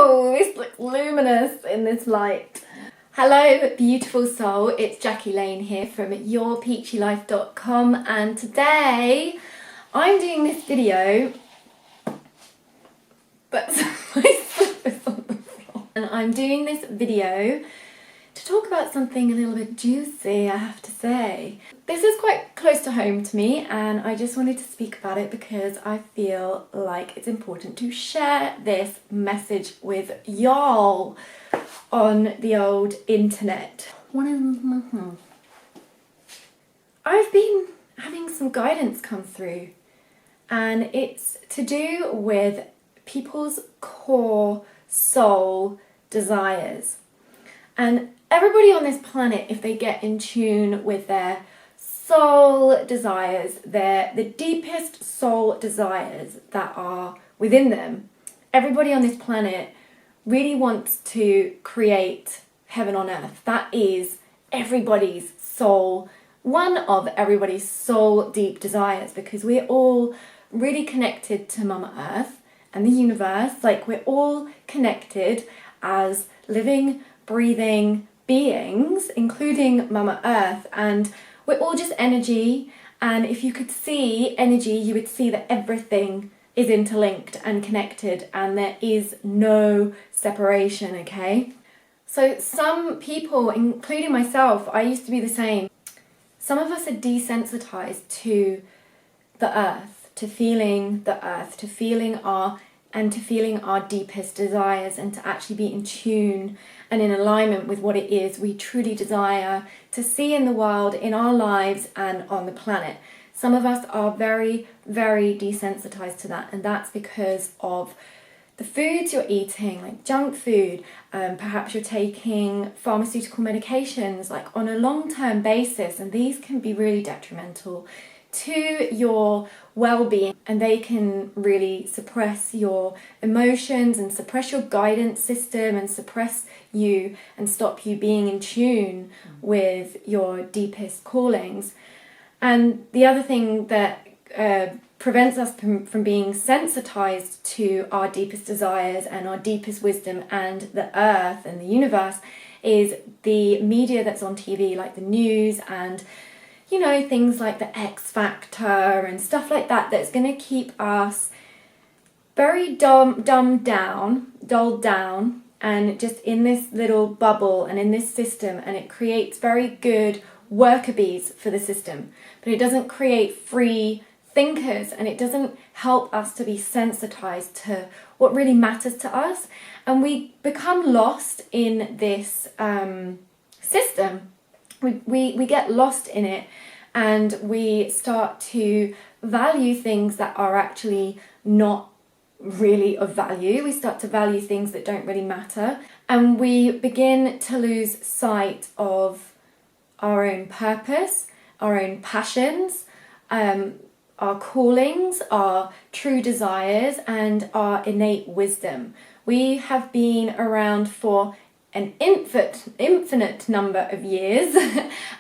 Wow, this looks luminous in this light. Hello, beautiful soul. It's Jackie Lane here from yourpeachylife.com, and today I'm doing this video, but my slip is on the floor. And I'm doing this video to talk about something a little bit juicy, I have to say. This is quite close to home to me, and I just wanted to speak about it because I feel like it's important to share this message with y'all on the old internet. I've been having some guidance come through, and it's to do with people's core soul desires. And everybody on this planet, if they get in tune with their soul desires, the deepest soul desires that are within them, everybody on this planet really wants to create heaven on earth. That is everybody's soul, one of everybody's soul deep desires, because we're all really connected to Mama Earth and the universe. Like, we're all connected as living, breathing beings, including Mama Earth, and we're all just energy. And if you could see energy, you would see that everything is interlinked and connected, and there is no separation, okay? So some people, including myself, I used to be the same. Some of us are desensitized to the earth, to feeling the earth, to feeling our deepest desires, and to actually be in tune and in alignment with what it is we truly desire to see in the world, in our lives, and on the planet. Some of us are very, very desensitized to that, and that's because of the foods you're eating, like junk food. Perhaps you're taking pharmaceutical medications like on a long-term basis, and these can be really detrimental to your well-being, and they can really suppress your emotions and suppress your guidance system and suppress you and stop you being in tune with your deepest callings. And the other thing that prevents us from being sensitized to our deepest desires and our deepest wisdom and the earth and the universe is the media that's on TV, like the news and, you know, things like the X Factor and stuff like that, that's going to keep us very dulled down, and just in this little bubble and in this system, and it creates very good worker bees for the system, but it doesn't create free thinkers, and it doesn't help us to be sensitized to what really matters to us, and we become lost in this system. We get lost in it, and we start to value things that are actually not really of value. We start to value things that don't really matter, and we begin to lose sight of our own purpose, our own passions, our callings, our true desires, and our innate wisdom. We have been around for an infinite number of years,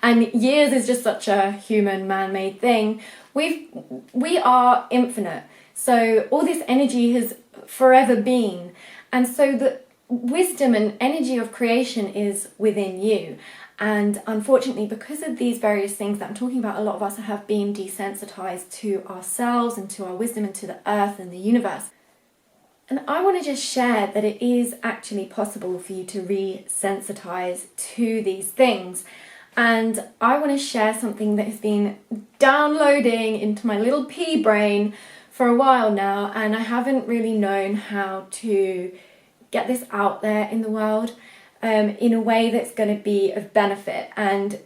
and years is just such a human man-made thing. We are infinite, so all this energy has forever been, and so the wisdom and energy of creation is within you. And unfortunately, because of these various things that I'm talking about, a lot of us have been desensitized to ourselves and to our wisdom and to the earth and the universe. And I want to just share that it is actually possible for you to resensitize to these things. And I want to share something that has been downloading into my little pea brain for a while now, and I haven't really known how to get this out there in the world in a way that's going to be of benefit. And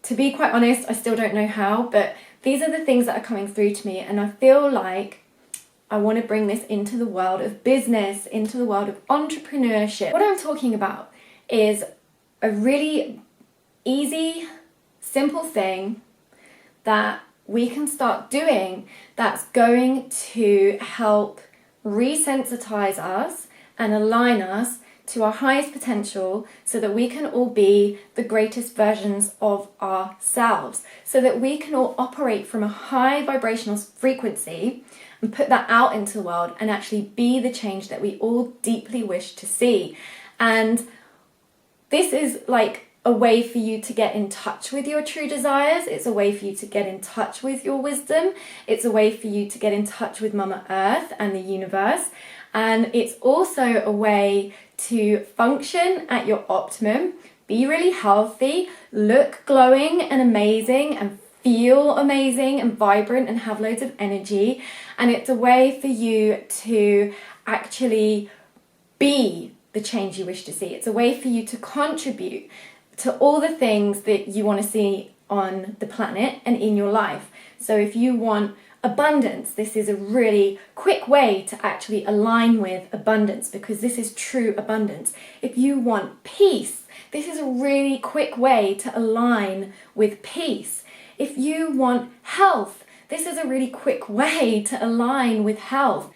to be quite honest, I still don't know how, but these are the things that are coming through to me, and I feel like I want to bring this into the world of business, into the world of entrepreneurship. What I'm talking about is a really easy, simple thing that we can start doing that's going to help resensitize us and align us to our highest potential so that we can all be the greatest versions of ourselves, so that we can all operate from a high vibrational frequency and put that out into the world and actually be the change that we all deeply wish to see. And this is like a way for you to get in touch with your true desires. It's a way for you to get in touch with your wisdom. It's a way for you to get in touch with Mama Earth and the universe. And it's also a way to function at your optimum, be really healthy, look glowing and amazing, and feel amazing and vibrant and have loads of energy. And it's a way for you to actually be the change you wish to see. It's a way for you to contribute to all the things that you want to see on the planet and in your life. So if you want abundance, this is a really quick way to actually align with abundance, because this is true abundance. If you want peace, this is a really quick way to align with peace. If you want health, this is a really quick way to align with health.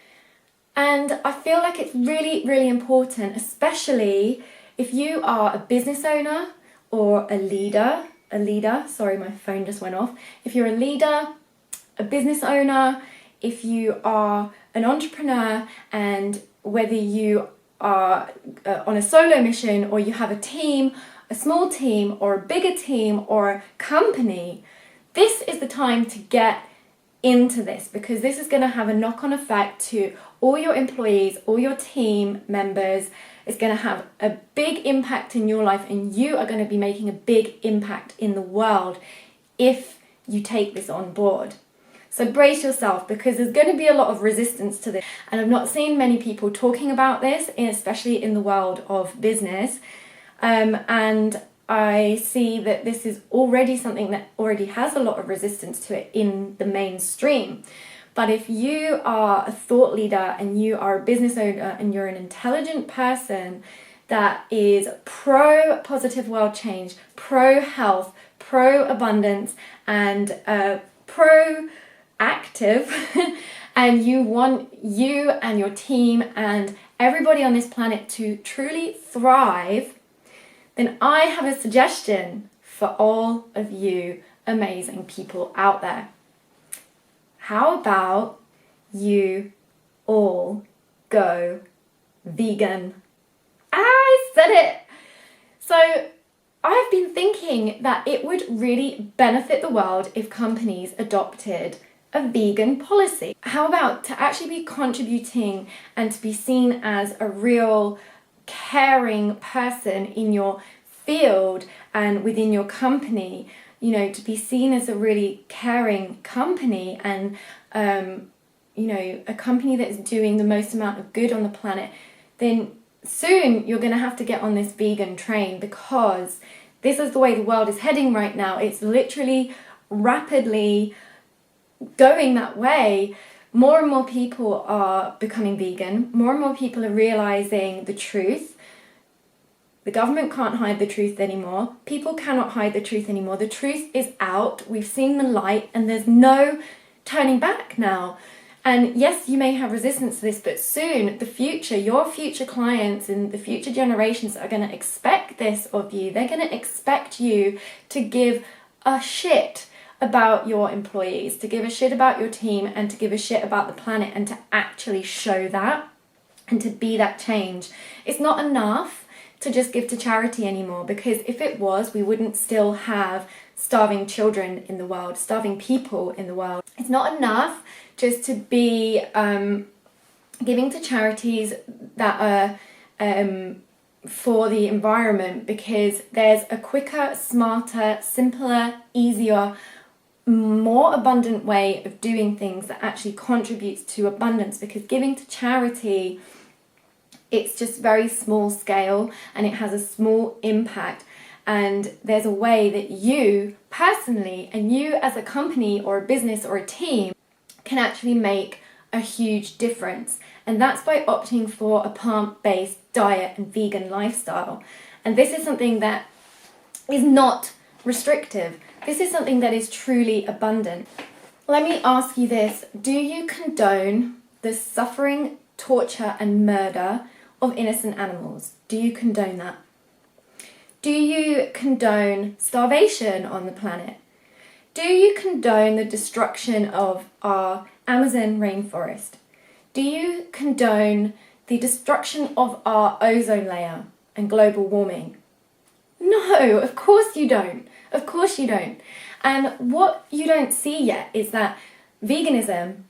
And I feel like it's really, really important, especially if you are a business owner or a leader, sorry, my phone just went off. If you're a leader, a business owner, if you are an entrepreneur, and whether you are on a solo mission or you have a team, a small team or a bigger team or a company, this is the time to get into this, because this is going to have a knock-on effect to all your employees, all your team members. It's going to have a big impact in your life, and you are going to be making a big impact in the world if you take this on board. So brace yourself, because there's going to be a lot of resistance to this, and I've not seen many people talking about this, especially in the world of business, and I see that this is already something that already has a lot of resistance to it in the mainstream. But if you are a thought leader and you are a business owner and you're an intelligent person that is pro positive world change, pro health, pro abundance, and pro active, and you want you and your team and everybody on this planet to truly thrive, then I have a suggestion for all of you amazing people out there. How about you all go vegan? I said it! So I've been thinking that it would really benefit the world if companies adopted a vegan policy. How about to actually be contributing and to be seen as a real caring person in your field and within your company, you know, to be seen as a really caring company and, you know, a company that's doing the most amount of good on the planet, then soon you're going to have to get on this vegan train, because this is the way the world is heading right now. It's literally rapidly going that way. More and more people are becoming vegan. More and more people are realizing the truth. The government can't hide the truth anymore. People cannot hide the truth anymore. The truth is out. We've seen the light, and there's no turning back now. And yes, you may have resistance to this, but soon the future, your future clients and the future generations are going to expect this of you. They're going to expect you to give a shit about your employees, to give a shit about your team, and to give a shit about the planet, and to actually show that and to be that change. It's not enough to just give to charity anymore, because if it was, we wouldn't still have starving children in the world, starving people in the world. It's not enough just to be giving to charities that are for the environment, because there's a quicker, smarter, simpler, easier, more abundant way of doing things that actually contributes to abundance. Because giving to charity, it's just very small scale and it has a small impact, and there's a way that you personally and you as a company or a business or a team can actually make a huge difference, and that's by opting for a plant-based diet and vegan lifestyle. And this is something that is not restrictive. This is something that is truly abundant. Let me ask you this: do you condone the suffering, torture and murder of innocent animals. Do you condone that? Do you condone starvation on the planet? Do you condone the destruction of our Amazon rainforest? Do you condone the destruction of our ozone layer and global warming? No, of course you don't. Of course you don't. And what you don't see yet is that veganism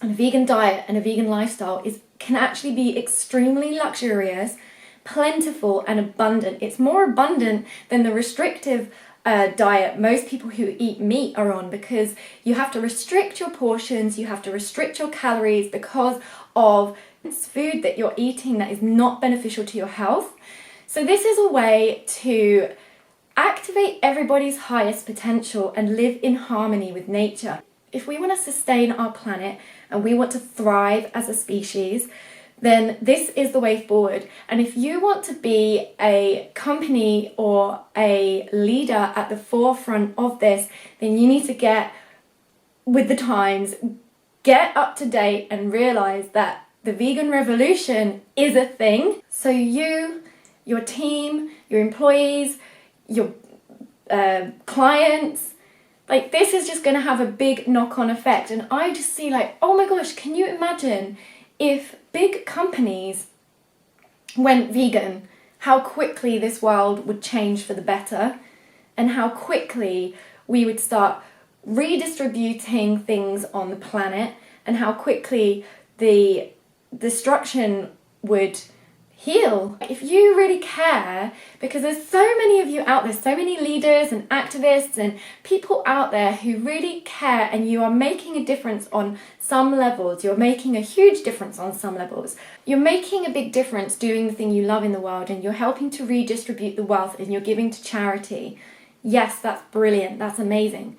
and a vegan diet and a vegan lifestyle can actually be extremely luxurious, plentiful and abundant. It's more abundant than the restrictive diet most people who eat meat are on, because you have to restrict your portions, you have to restrict your calories because of food that you're eating that is not beneficial to your health. So this is a way to activate everybody's highest potential and live in harmony with nature. If we want to sustain our planet and we want to thrive as a species, then this is the way forward. And if you want to be a company or a leader at the forefront of this, then you need to get with the times, get up to date and realize that the vegan revolution is a thing. So you, your team, your employees, your clients, like this is just going to have a big knock-on effect. And I just see like, oh my gosh, can you imagine if big companies went vegan, how quickly this world would change for the better, and how quickly we would start redistributing things on the planet, and how quickly the destruction would heal. If you really care, because there's so many of you out there, so many leaders and activists and people out there who really care, and you are making a difference on some levels, you're making a huge difference on some levels. You're making a big difference doing the thing you love in the world, and you're helping to redistribute the wealth and you're giving to charity. Yes, that's brilliant, that's amazing.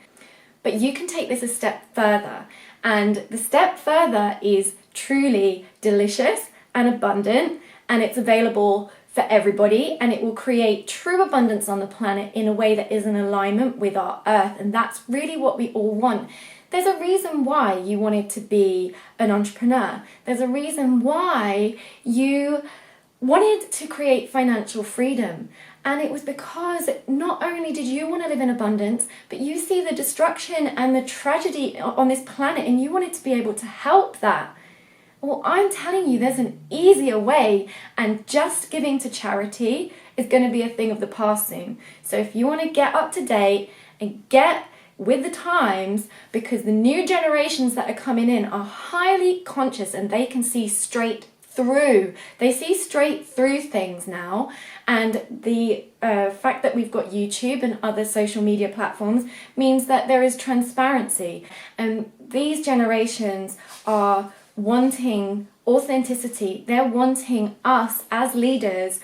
But you can take this a step further, and the step further is truly delicious and abundant, and it's available for everybody, and it will create true abundance on the planet in a way that is in alignment with our earth. And that's really what we all want. There's a reason why you wanted to be an entrepreneur. There's a reason why you wanted to create financial freedom. And it was because not only did you want to live in abundance, but you see the destruction and the tragedy on this planet, and you wanted to be able to help that. Well, I'm telling you, there's an easier way, and just giving to charity is going to be a thing of the past soon. So if you want to get up to date and get with the times, because the new generations that are coming in are highly conscious and they can see straight through. They see straight through things now, and the fact that we've got YouTube and other social media platforms means that there is transparency, and these generations are wanting authenticity. They're wanting us as leaders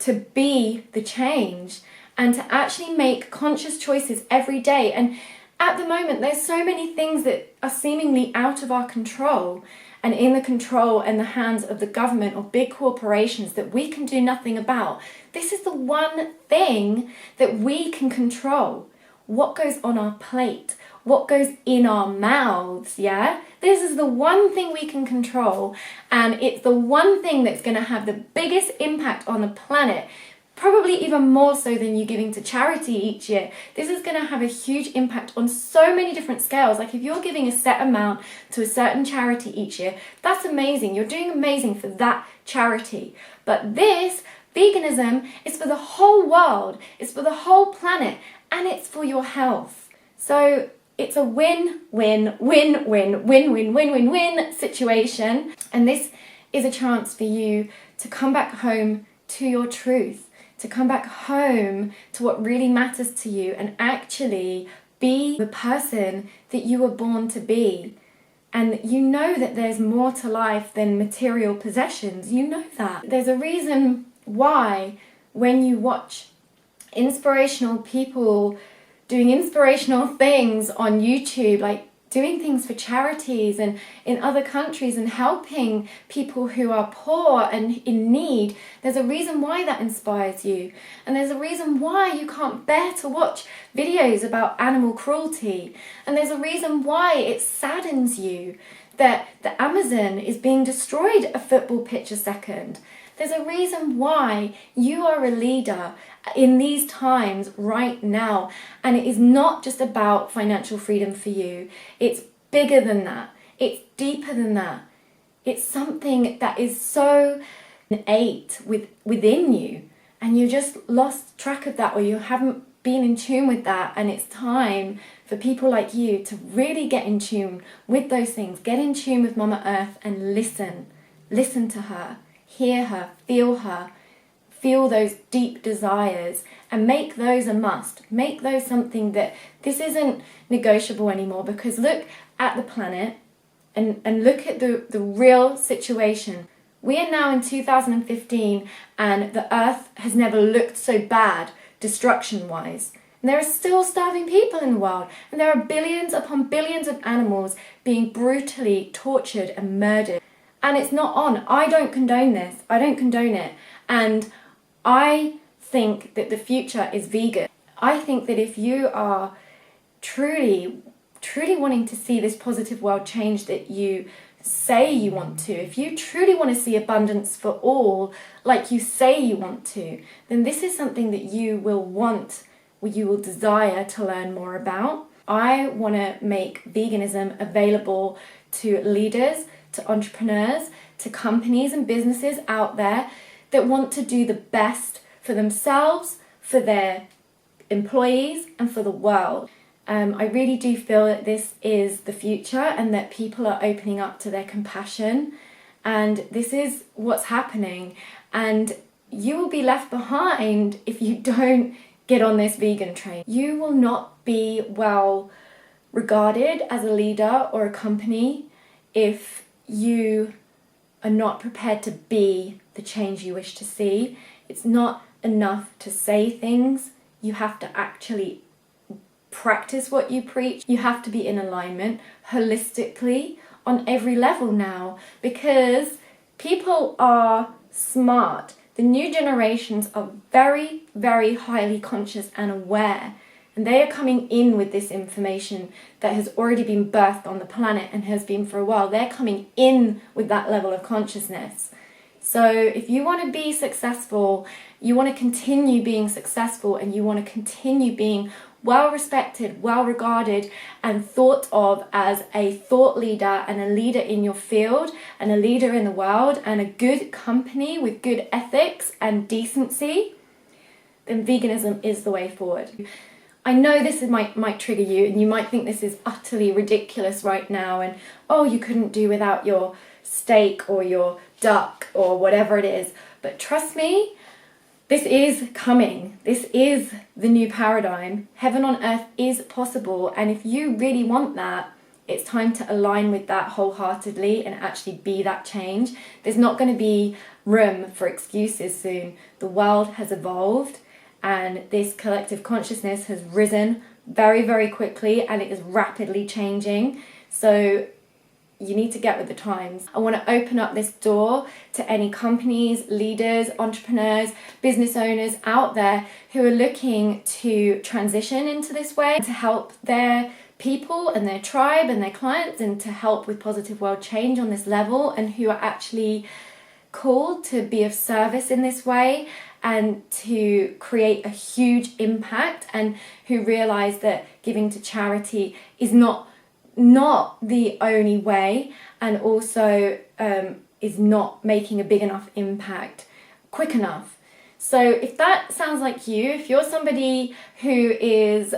to be the change and to actually make conscious choices every day. And at the moment, there's so many things that are seemingly out of our control and in the control and the hands of the government or big corporations that we can do nothing about. This is the one thing that we can control. What goes on our plate, what goes in our mouths, yeah? This is the one thing we can control, and it's the one thing that's going to have the biggest impact on the planet, probably even more so than you giving to charity each year. This is going to have a huge impact on so many different scales. Like if you're giving a set amount to a certain charity each year, that's amazing. You're doing amazing for that charity. But this, veganism, is for the whole world, it's for the whole planet, and it's for your health. So it's a win-win-win-win-win-win-win-win situation. And this is a chance for you to come back home to your truth, to come back home to what really matters to you, and actually be the person that you were born to be. And you know that there's more to life than material possessions. You know that. There's a reason why when you watch inspirational people doing inspirational things on YouTube, like doing things for charities and in other countries and helping people who are poor and in need, there's a reason why that inspires you. And there's a reason why you can't bear to watch videos about animal cruelty. And there's a reason why it saddens you that the Amazon is being destroyed a football pitch a second. There's a reason why you are a leader in these times right now. And it is not just about financial freedom for you. It's bigger than that. It's deeper than that. It's something that is so innate within you, and you just lost track of that, or you haven't been in tune with that. And it's time for people like you to really get in tune with those things. Get in tune with Mama Earth and listen. Listen to her, hear her, feel those deep desires, and make those a must. Make those something that this isn't negotiable anymore, because look at the planet and look at the real situation. We are now in 2015 and the earth has never looked so bad destruction-wise. And there are still starving people in the world, and there are billions upon billions of animals being brutally tortured and murdered. And it's not on. I don't condone this. I don't condone it. And I think that the future is vegan. I think that if you are truly wanting to see this positive world change that you say you want to, if you truly want to see abundance for all like you say you want to, then this is something that you will want, or you will desire to learn more about. I want to make veganism available to leaders, to entrepreneurs, to companies and businesses out there that want to do the best for themselves, for their employees, and for the world. I really do feel that this is the future, and that people are opening up to their compassion, and this is what's happening. And you will be left behind if you don't get on this vegan train. You will not be well regarded as a leader or a company if you are not prepared to be the change you wish to see. It's not enough to say things. You have to actually practice what you preach. You have to be in alignment holistically on every level now, because people are smart. The new generations are very, very highly conscious and aware, and they are coming in with this information that has already been birthed on the planet and has been for a while. They're coming in with that level of consciousness. So if you want to be successful, you want to continue being successful, and you want to continue being well respected, well regarded, and thought of as a thought leader and a leader in your field and a leader in the world and a good company with good ethics and decency, then veganism is the way forward. I know this might trigger you, and you might think this is utterly ridiculous right now, and oh, you couldn't do without your steak or your duck or whatever it is. But trust me, this is coming. This is the new paradigm. Heaven on earth is possible, and if you really want that, it's time to align with that wholeheartedly and actually be that change. There's not going to be room for excuses soon. The world has evolved, and this collective consciousness has risen very, very quickly, and it is rapidly changing. So you need to get with the times. I want to open up this door to any companies, leaders, entrepreneurs, business owners out there who are looking to transition into this way, to help their people and their tribe and their clients, and to help with positive world change on this level, and who are actually called to be of service in this way and to create a huge impact, and who realize that giving to charity is not the only way, and also is not making a big enough impact quick enough. So if that sounds like you, if you're somebody who is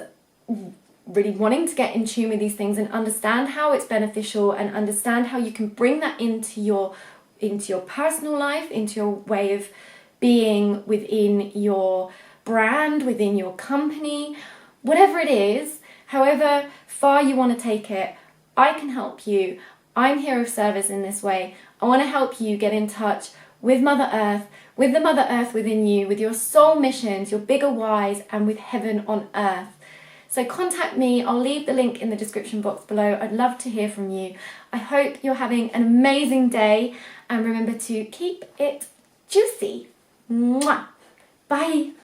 really wanting to get in tune with these things and understand how it's beneficial, and understand how you can bring that into your personal life, into your way of being within your brand, within your company, whatever it is, however far you want to take it, I can help you. I'm here of service in this way. I want to help you get in touch with Mother Earth, with the Mother Earth within you, with your soul missions, your bigger whys, and with heaven on earth. So contact me. I'll leave the link in the description box below. I'd love to hear from you. I hope you're having an amazing day, and remember to keep it juicy. Mwah. Bye.